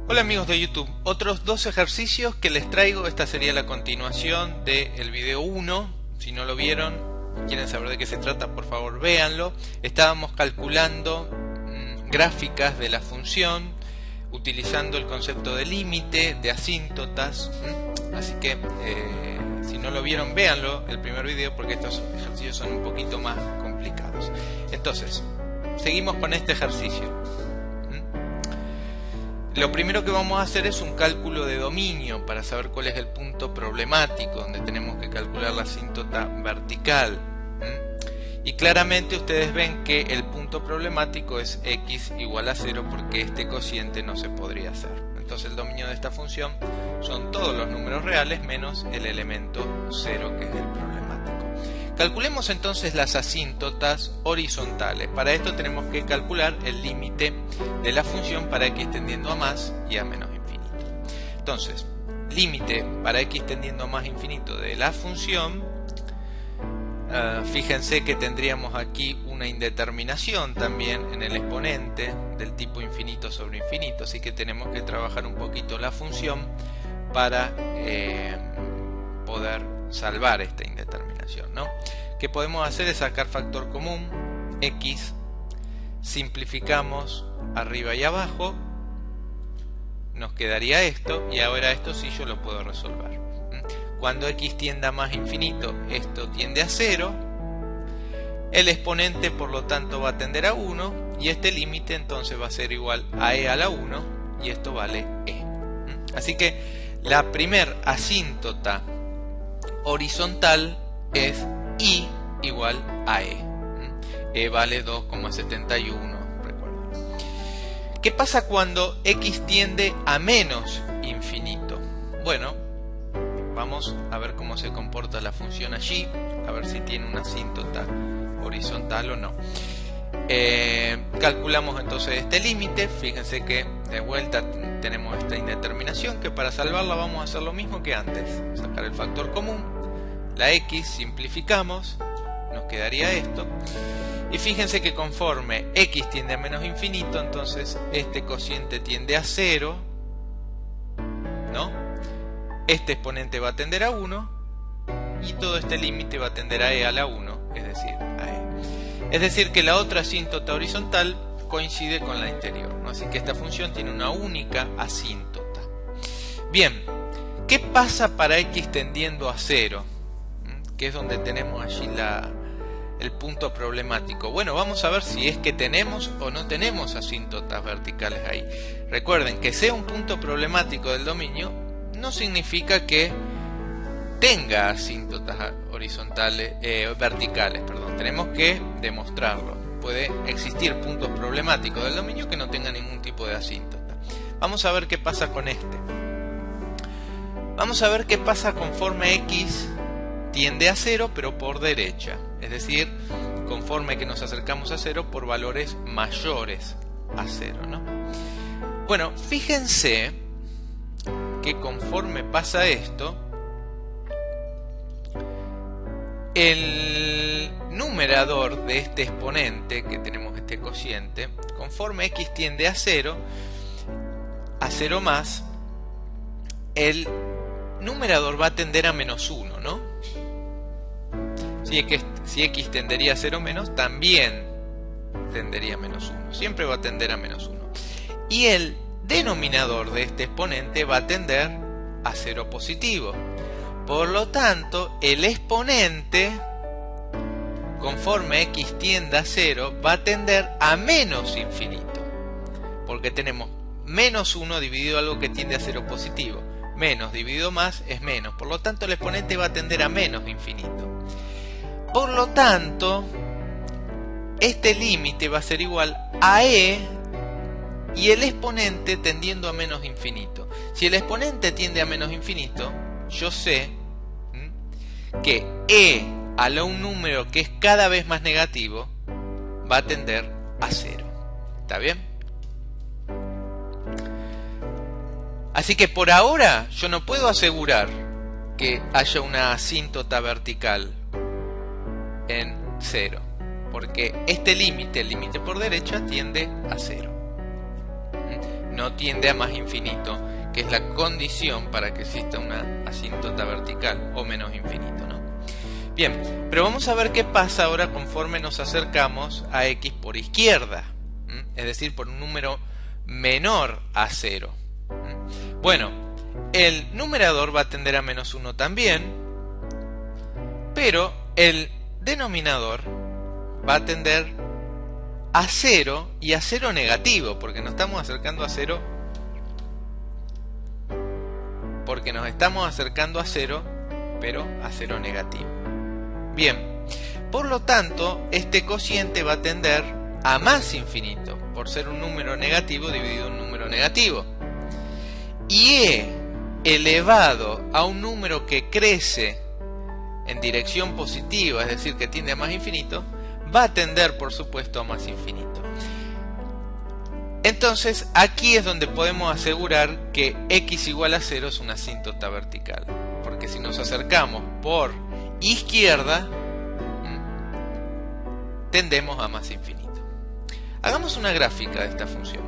Hola amigos de YouTube, otros dos ejercicios que les traigo. Esta sería la continuación del video 1. Si no lo vieron, quieren saber de qué se trata, por favor véanlo. Estábamos calculando gráficas de la función utilizando el concepto de límite, de asíntotas. Así que si no lo vieron, véanlo el primer video, porque estos ejercicios son un poquito más complicados. Entonces, seguimos con este ejercicio. Lo primero que vamos a hacer es un cálculo de dominio para saber cuál es el punto problemático donde tenemos que calcular la asíntota vertical. Y claramente ustedes ven que el punto problemático es x igual a 0, porque este cociente no se podría hacer. Entonces el dominio de esta función son todos los números reales menos el elemento 0, que es el problemático. Calculemos entonces las asíntotas horizontales. Para esto tenemos que calcular el límite de la función para x tendiendo a más y a menos infinito. Entonces, límite para x tendiendo a más infinito de la función. Fíjense que tendríamos aquí una indeterminación también en el exponente del tipo infinito sobre infinito, así que tenemos que trabajar un poquito la función para poder salvar esta indeterminación, ¿no? ¿Qué podemos hacer? Es sacar factor común, x, simplificamos arriba y abajo, nos quedaría esto, y ahora esto sí yo lo puedo resolver. Cuando x tienda a más infinito, esto tiende a 0, el exponente por lo tanto va a tender a 1, y este límite entonces va a ser igual a e a la 1, y esto vale e. Así que la primer asíntota horizontal es i igual a e. E vale 2,71, recuerden. ¿Qué pasa cuando x tiende a menos infinito? Bueno, vamos a ver cómo se comporta la función allí, a ver si tiene una asíntota horizontal o no. Calculamos entonces este límite. Fíjense que de vuelta tenemos esta indeterminación, que para salvarla vamos a hacer lo mismo que antes, sacar el factor común, la x, simplificamos, nos quedaría esto, y fíjense que conforme x tiende a menos infinito, entonces este cociente tiende a 0, ¿no? Este exponente va a tender a 1 y todo este límite va a tender a e a la 1, es decir, a e. Es decir, que la otra asíntota horizontal coincide con la anterior, ¿no? Así que esta función tiene una única asíntota. Bien, ¿qué pasa para x tendiendo a 0? Que es donde tenemos allí el punto problemático. Bueno, vamos a ver si es que tenemos o no tenemos asíntotas verticales ahí. Recuerden que sea un punto problemático del dominio no significa que tenga asíntotas horizontales, verticales, perdón. Tenemos que demostrarlo. Puede existir puntos problemáticos del dominio que no tengan ningún tipo de asíntota. Vamos a ver qué pasa con este. Vamos a ver qué pasa conforme x tiende a 0, pero por derecha. Es decir, conforme que nos acercamos a 0 por valores mayores a 0, ¿no? Bueno, fíjense que conforme pasa esto, el numerador de este exponente, que tenemos este cociente, conforme x tiende a 0 más, el numerador va a tender a menos 1, ¿no? Si x tendería a 0 menos, también tendería a menos 1. Siempre va a tender a menos 1. Y el denominador de este exponente va a tender a 0 positivo. Por lo tanto, el exponente, conforme x tienda a 0, va a tender a menos infinito. Porque tenemos menos 1 dividido algo que tiende a 0 positivo. Menos dividido más es menos. Por lo tanto, el exponente va a tender a menos infinito. Por lo tanto, este límite va a ser igual a e y el exponente tendiendo a menos infinito. Si el exponente tiende a menos infinito, yo sé que e a un número que es cada vez más negativo va a tender a 0. ¿Está bien? Así que por ahora yo no puedo asegurar que haya una asíntota vertical en 0, porque este límite, el límite por derecha, tiende a 0. no tiende a más infinito, que es la condición para que exista una asíntota vertical o menos infinito, ¿no? Bien, pero vamos a ver qué pasa ahora conforme nos acercamos a x por izquierda, es decir, por un número menor a 0. Bueno, el numerador va a tender a menos 1 también, pero el denominador va a tender a 0 y a 0 negativo, porque nos estamos acercando a 0, pero a 0 negativo. Bien, por lo tanto, este cociente va a tender a más infinito, por ser un número negativo dividido en un número negativo. Y e elevado a un número que crece en dirección positiva, es decir, que tiende a más infinito, va a tender, por supuesto, a más infinito. Entonces, aquí es donde podemos asegurar que x igual a 0 es una asíntota vertical. Porque si nos acercamos por izquierda, tendemos a más infinito. Hagamos una gráfica de esta función.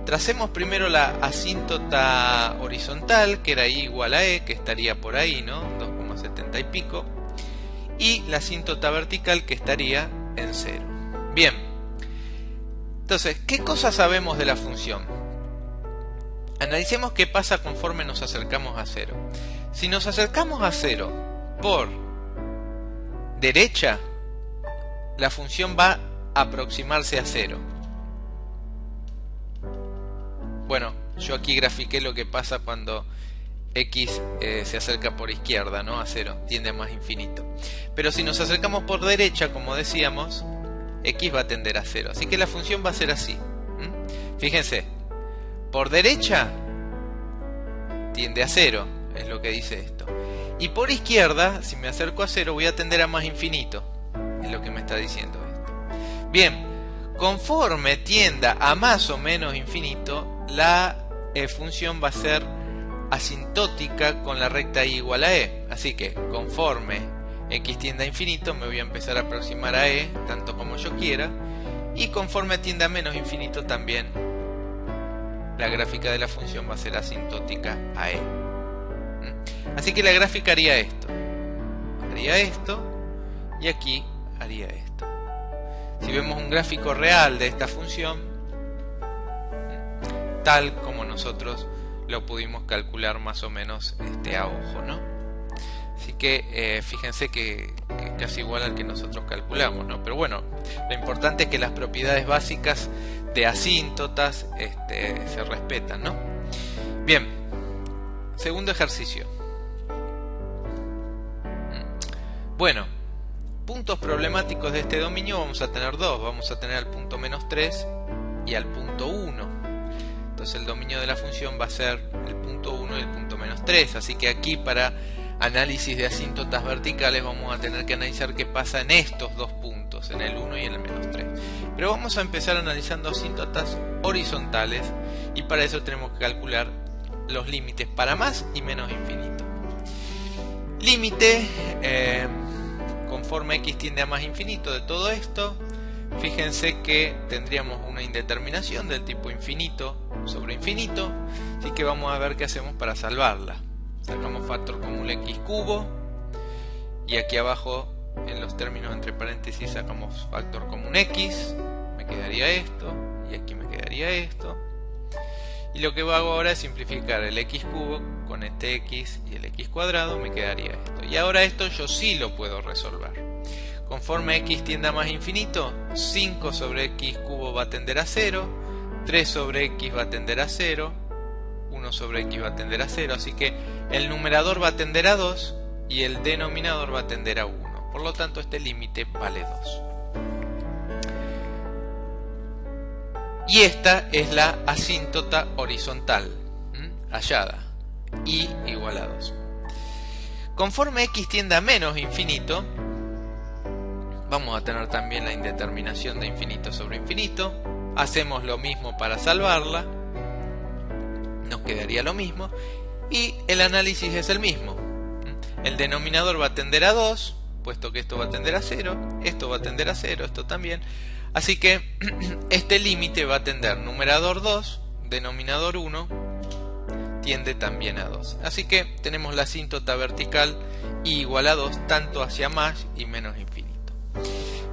Tracemos primero la asíntota horizontal, que era y igual a e, que estaría por ahí, ¿no? 2,70 y pico. Y la asíntota vertical, que estaría en 0. Bien. Entonces, ¿qué cosas sabemos de la función? Analicemos qué pasa conforme nos acercamos a 0. Si nos acercamos a 0 por derecha, la función va a aproximarse a 0. Bueno, yo aquí grafiqué lo que pasa cuando x se acerca por izquierda, ¿no? A 0, tiende a más infinito. Pero si nos acercamos por derecha, como decíamos, x va a tender a 0. Así que la función va a ser así. Fíjense, por derecha tiende a 0, es lo que dice esto. Y por izquierda, si me acerco a 0, voy a tender a más infinito, es lo que me está diciendo esto. Bien, conforme tienda a más o menos infinito, la función va a ser asintótica con la recta y igual a e. Así que conforme x tiende a infinito, me voy a empezar a aproximar a e tanto como yo quiera, y conforme tienda a menos infinito también la gráfica de la función va a ser asintótica a e. Así que la gráfica haría esto, y aquí haría esto. Si vemos un gráfico real de esta función, tal como nosotros lo pudimos calcular más o menos a ojo, ¿no? Así que fíjense que es casi igual al que nosotros calculamos, ¿no? Pero bueno, lo importante es que las propiedades básicas de asíntotas se respetan, ¿no? Bien, segundo ejercicio. Bueno, puntos problemáticos de este dominio vamos a tener dos. Vamos a tener al punto menos 3 y al punto 1. Entonces el dominio de la función va a ser el punto 1 y el punto menos 3. Así que aquí para análisis de asíntotas verticales vamos a tener que analizar qué pasa en estos dos puntos, en el 1 y en el menos 3. Pero vamos a empezar analizando asíntotas horizontales y para eso tenemos que calcular los límites para más y menos infinito. Límite conforme x tiende a más infinito de todo esto. Fíjense que tendríamos una indeterminación del tipo infinito sobre infinito, así que vamos a ver qué hacemos para salvarla. Sacamos factor común x cubo y aquí abajo en los términos entre paréntesis sacamos factor común x, me quedaría esto y aquí me quedaría esto, y lo que hago ahora es simplificar el x cubo con este x y el x cuadrado, me quedaría esto. Y ahora esto yo sí lo puedo resolver. Conforme x tienda a más infinito, 5 sobre x cubo va a tender a 0, 3 sobre x va a tender a 0, 1 sobre x va a tender a 0, así que el numerador va a tender a 2 y el denominador va a tender a 1. Por lo tanto, este límite vale 2. Y esta es la asíntota horizontal hallada, y igual a 2. Conforme x tiende a menos infinito, vamos a tener también la indeterminación de infinito sobre infinito. Hacemos lo mismo para salvarla, nos quedaría lo mismo, y el análisis es el mismo. El denominador va a tender a 2, puesto que esto va a tender a 0, esto va a tender a 0, esto también. Así que este límite va a tender numerador 2, denominador 1 tiende también a 2. Así que tenemos la asíntota vertical y igual a 2 tanto hacia más y menos infinito.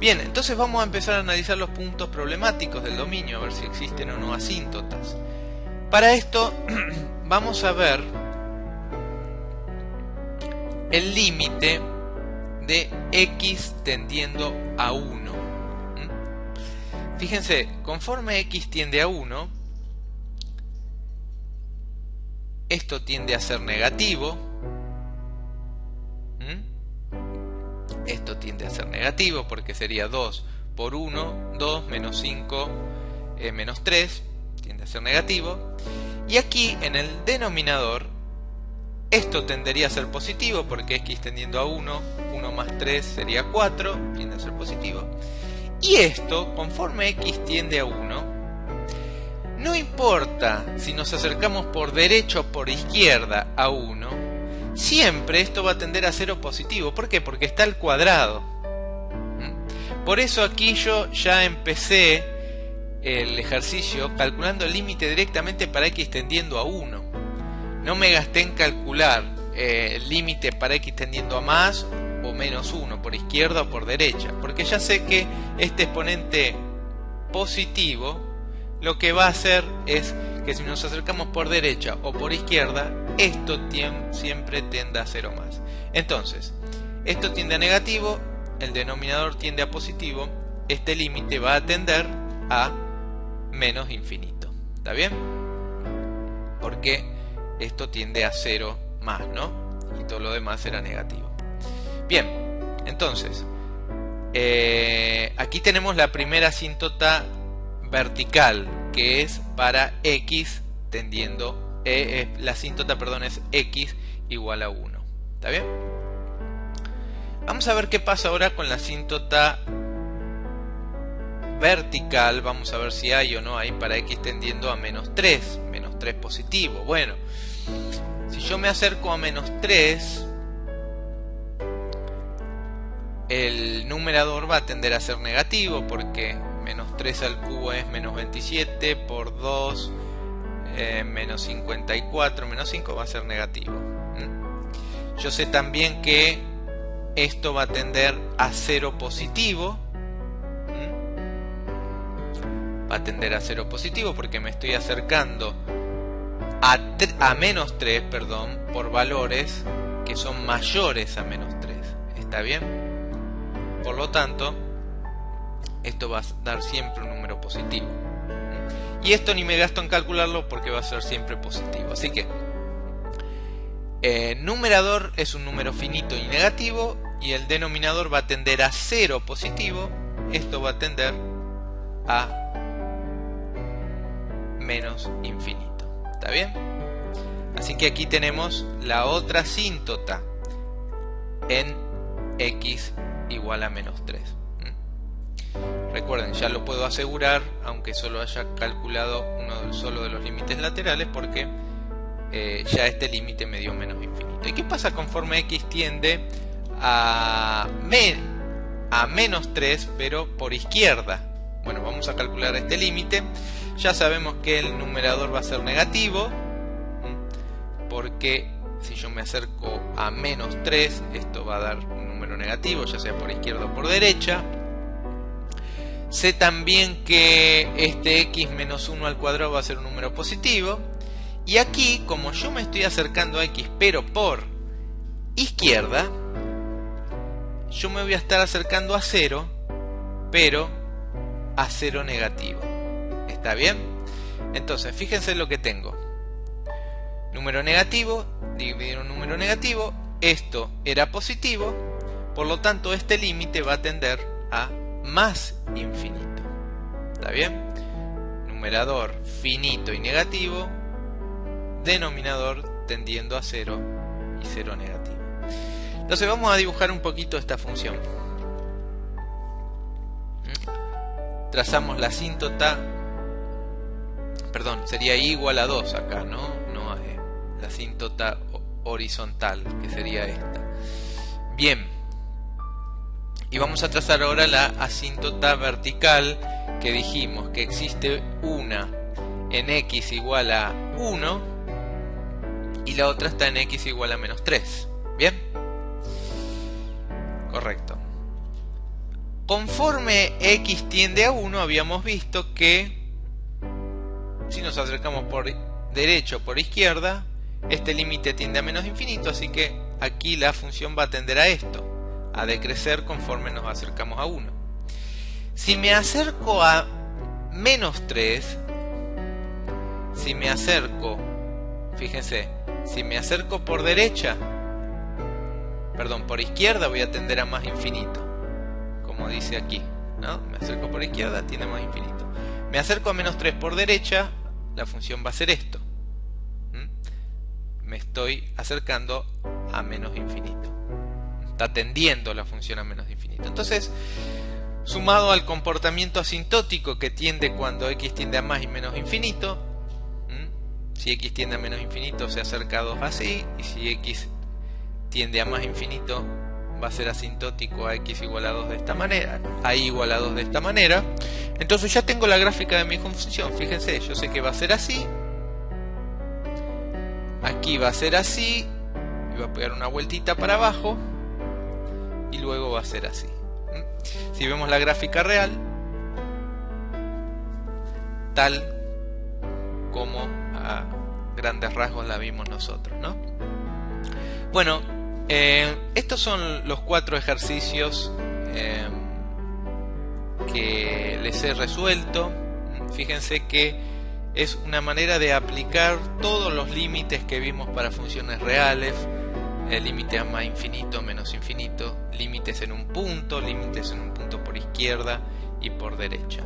Bien, entonces vamos a empezar a analizar los puntos problemáticos del dominio, a ver si existen o no asíntotas. Para esto vamos a ver el límite de x tendiendo a 1. Fíjense, conforme x tiende a 1, esto tiende a ser negativo. Esto tiende a ser negativo porque sería 2 por 1, 2 menos 5 menos 3, tiende a ser negativo. Y aquí en el denominador, esto tendería a ser positivo porque x tendiendo a 1, 1 más 3 sería 4, tiende a ser positivo. Y esto, conforme x tiende a 1, no importa si nos acercamos por derecha o por izquierda a 1, siempre esto va a tender a 0 positivo. ¿Por qué? Porque está al cuadrado. Por eso aquí yo ya empecé el ejercicio calculando el límite directamente para x tendiendo a 1. No me gasté en calcular el límite para x tendiendo a más o menos 1, por izquierda o por derecha, porque ya sé que este exponente positivo lo que va a hacer es que si nos acercamos por derecha o por izquierda, esto siempre tiende a 0 más. Entonces, esto tiende a negativo, el denominador tiende a positivo, este límite va a tender a menos infinito. ¿Está bien? Porque esto tiende a 0 más, ¿no? Y todo lo demás será negativo. Bien, entonces, aquí tenemos la primera asíntota vertical, que es para x tendiendo, la asíntota, perdón, es x igual a 1. ¿Está bien? Vamos a ver qué pasa ahora con la asíntota vertical. Vamos a ver si hay o no hay para x tendiendo a menos 3 positivo. Bueno, si yo me acerco a menos 3, el numerador va a tender a ser negativo porque menos 3 al cubo es menos 27, por 2 menos 54, menos 5 va a ser negativo. Yo sé también que esto va a tender a 0 positivo. Va a tender a 0 positivo porque me estoy acercando a menos 3, perdón, por valores que son mayores a menos 3. ¿Está bien? Por lo tanto, esto va a dar siempre un número positivo. Y esto ni me gasto en calcularlo porque va a ser siempre positivo. Así que, numerador es un número finito y negativo, y el denominador va a tender a 0 positivo. Esto va a tender a menos infinito. ¿Está bien? Así que aquí tenemos la otra asíntota en x igual a menos 3. Recuerden, ya lo puedo asegurar, aunque solo haya calculado uno solo de los límites laterales, porque ya este límite me dio menos infinito. ¿Y qué pasa conforme x tiende a menos 3, pero por izquierda? Bueno, vamos a calcular este límite. Ya sabemos que el numerador va a ser negativo, porque si yo me acerco a menos 3, esto va a dar un número negativo, ya sea por izquierda o por derecha. Sé también que este x menos 1 al cuadrado va a ser un número positivo. Y aquí, como yo me estoy acercando a x pero por izquierda, yo me voy a estar acercando a 0, pero a 0 negativo. ¿Está bien? Entonces, fíjense lo que tengo. Número negativo, dividir un número negativo, esto era positivo, por lo tanto este límite va a tender a más infinito. ¿Está bien? Numerador finito y negativo, denominador tendiendo a 0 y 0 negativo. Entonces vamos a dibujar un poquito esta función. Trazamos la asíntota, perdón, sería igual a 2 acá, ¿no? La asíntota horizontal, que sería esta. Bien. Y vamos a trazar ahora la asíntota vertical, que dijimos que existe una en x igual a 1 y la otra está en x igual a menos 3. ¿Bien? Correcto. Conforme x tiende a 1, habíamos visto que si nos acercamos por derecha o por izquierda, este límite tiende a menos infinito, así que aquí la función va a tender a esto, a decrecer conforme nos acercamos a 1. Si me acerco a menos 3, si me acerco, fíjense, si me acerco por derecha, perdón, por izquierda, voy a tender a más infinito, como dice aquí, ¿no? Me acerco por izquierda, tiende a más infinito. Me acerco a menos 3 por derecha, la función va a ser esto. Me estoy acercando a menos infinito. Está tendiendo la función a menos infinito. Entonces, sumado al comportamiento asintótico que tiende cuando x tiende a más y menos infinito, si x tiende a menos infinito se acerca a 2 así, y si x tiende a más infinito va a ser asintótico a x igual a 2 de esta manera, a y igual a 2 de esta manera. Entonces ya tengo la gráfica de mi función. Fíjense, yo sé que va a ser así, aquí va a ser así, y va a pegar una vueltita para abajo, y luego va a ser así. Si vemos la gráfica real, tal como a grandes rasgos la vimos nosotros, ¿no? Bueno, estos son los 4 ejercicios que les he resuelto. Fíjense que es una manera de aplicar todos los límites que vimos para funciones reales. El límite a más infinito, menos infinito, límites en un punto por izquierda y por derecha.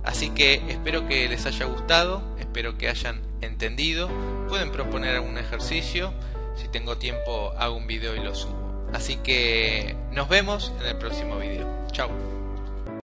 Así que espero que les haya gustado, espero que hayan entendido. Pueden proponer algún ejercicio, si tengo tiempo hago un video y lo subo. Así que nos vemos en el próximo video. Chao.